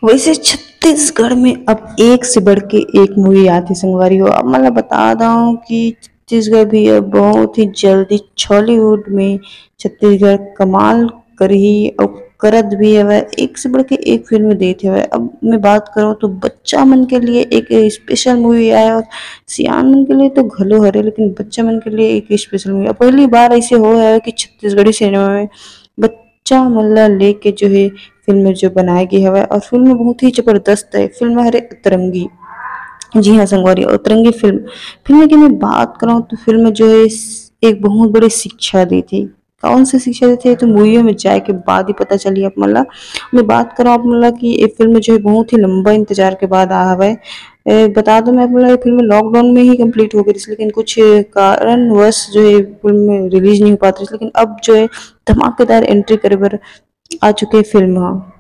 वैसे छत्तीसगढ़ में अब एक से बढ़ के एक मूवी आती संगवारी हो। अब मतलब बता दूं कि छत्तीसगढ़ भी अब बहुत ही जल्दी छॉलीवुड में छत्तीसगढ़ कमाल कर ही और करत भी है। एक से बढ़ के एक फिल्म देते हुए। अब मैं बात करूँ तो बच्चा मन के लिए एक स्पेशल मूवी आया है और सियान मन के लिए तो घलो हरे, लेकिन बच्चा मन के लिए एक स्पेशल मूवी पहली बार ऐसे हो है कि छत्तीसगढ़ी सिनेमा में बच्चा मन ला लेके जो है फिल्म जो बनाई गई है और फिल्म बहुत ही जबरदस्त है। फिल्म हरे अतरंगी, जी हाँ संगवारी, अतरंगी फिल्म। फिल्म की मैं बात करूँ तो फिल्म जो है एक बहुत बड़ी शिक्षा दी थी। कौन सी शिक्षा दी थी तो मूवियों में जाए के बाद ही पता चली आप मला। मैं बात करूँ आप मला कि ये फिल्म जो है बहुत ही लंबा इंतजार के बाद आ हवा है। बता दूं मैं आप मला ये फिल्म लॉकडाउन में ही कंप्लीट हो गई थी, लेकिन कुछ कारणवश जो है फिल्म रिलीज नहीं हो पाती थी, लेकिन अब जो है धमाकेदार एंट्री करे बर आ चुके फिल्म। हाँ